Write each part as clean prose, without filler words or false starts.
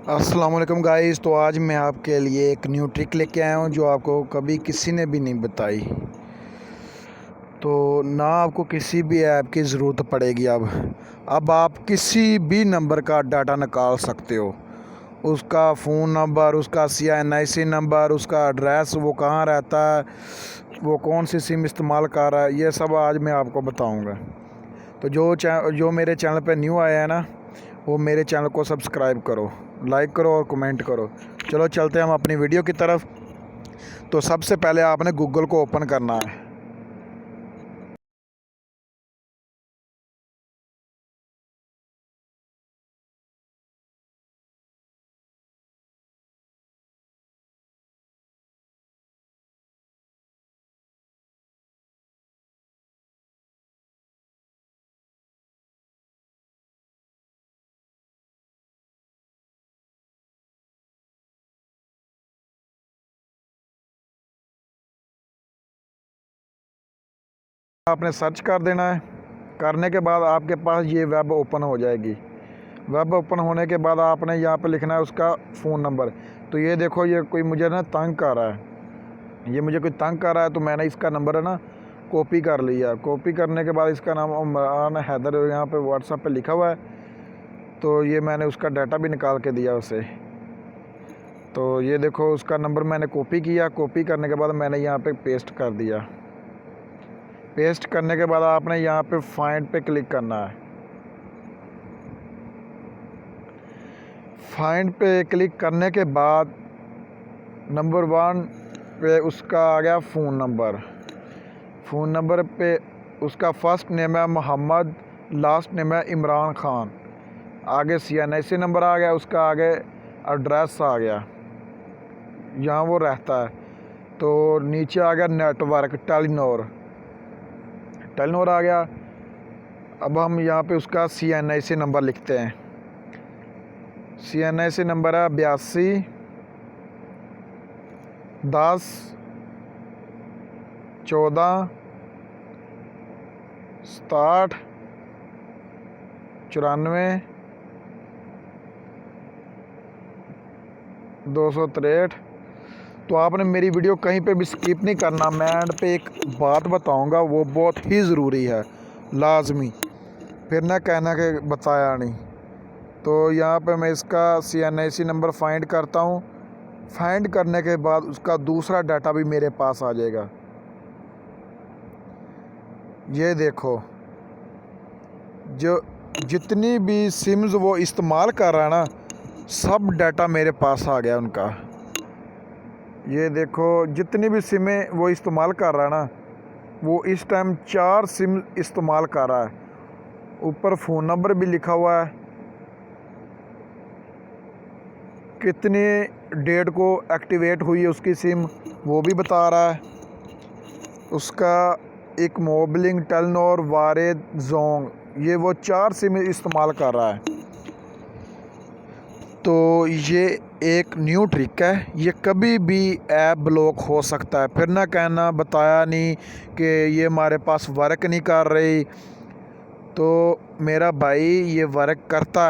अस्सलाम वालेकुम गाइस। तो आज मैं आपके लिए एक न्यू ट्रिक लेके आया हूँ जो आपको कभी किसी ने भी नहीं बताई। तो ना आपको किसी भी ऐप की ज़रूरत पड़ेगी। अब आप किसी भी नंबर का डाटा निकाल सकते हो। उसका फ़ोन नंबर, उसका CNIC नंबर, उसका एड्रेस, वो कहाँ रहता है, वो कौन सी सिम इस्तेमाल कर रहा है, ये सब आज मैं आपको बताऊँगा। तो जो मेरे चैनल पे न्यू आया है ना, वो मेरे चैनल को सब्सक्राइब करो, लाइक करो और कमेंट करो। चलो चलते हैं हम अपनी वीडियो की तरफ। तो सबसे पहले आपने गूगल को ओपन करना है। आपने सर्च कर देना है। करने के बाद आपके पास ये वेब ओपन हो जाएगी। वेब ओपन होने के बाद आपने यहाँ पे लिखना है उसका फ़ोन नंबर। तो ये देखो, ये कोई मुझे ना तंग कर रहा है, ये मुझे कोई तंग कर रहा है, तो मैंने इसका नंबर है ना कॉपी कर लिया। कॉपी करने के बाद इसका नाम उमरान हैदर यहाँ पे व्हाट्सएप पे लिखा हुआ है। तो ये मैंने उसका डाटा भी निकाल के दिया उसे। तो ये देखो, उसका नंबर मैंने कॉपी किया। कॉपी करने के बाद मैंने यहाँ पे पेस्ट कर दिया। पेस्ट करने के बाद आपने यहाँ पे फाइंड पे क्लिक करना है। फाइंड पे क्लिक करने के बाद नंबर 1 पे उसका आ गया फ़ोन नंबर। फ़ोन नंबर पे उसका फ़र्स्ट नेम है मोहम्मद, लास्ट नेम है इमरान ख़ान। आगे CNIC नंबर आ गया, उसका आगे एड्रेस आ गया, यहाँ वो रहता है। तो नीचे आ गया नेटवर्क टेलीनॉर आ गया। अब हम यहाँ पे उसका CNIC नंबर लिखते हैं। CNIC नंबर है 82 10 14 67 94 263। तो आपने मेरी वीडियो कहीं पे भी स्किप नहीं करना। मैं एंड पे एक बात बताऊंगा, वो बहुत ही ज़रूरी है, लाजमी, फिर ना कहना कि बताया नहीं। तो यहाँ पे मैं इसका CNIC नंबर फाइंड करता हूँ। फाइंड करने के बाद उसका दूसरा डाटा भी मेरे पास आ जाएगा। ये देखो, जो जितनी भी सिम्स वो इस्तेमाल कर रहा है ना, सब डाटा मेरे पास आ गया उनका। ये देखो, जितनी भी सिमें वो इस्तेमाल कर रहा है ना, वो इस टाइम 4 सिम इस्तेमाल कर रहा है। ऊपर फ़ोन नंबर भी लिखा हुआ है, कितने डेट को एक्टिवेट हुई है उसकी सिम वो भी बता रहा है। उसका एक मोबलिंग, टेलीनॉर, वारेद, जोंग, ये वो 4 सिम इस्तेमाल कर रहा है। तो ये एक न्यू ट्रिक है, ये कभी भी ऐप ब्लॉक हो सकता है। फिर ना कहना बताया नहीं कि ये हमारे पास वर्क नहीं कर रही। तो मेरा भाई, ये वर्क करता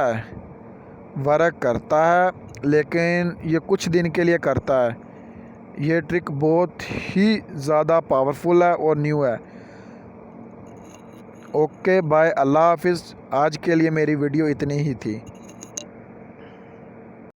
है, लेकिन ये कुछ दिन के लिए करता है। ये ट्रिक बहुत ही ज़्यादा पावरफुल है और न्यू है। ओके बाय, अल्लाह हाफिज़। आज के लिए मेरी वीडियो इतनी ही थी।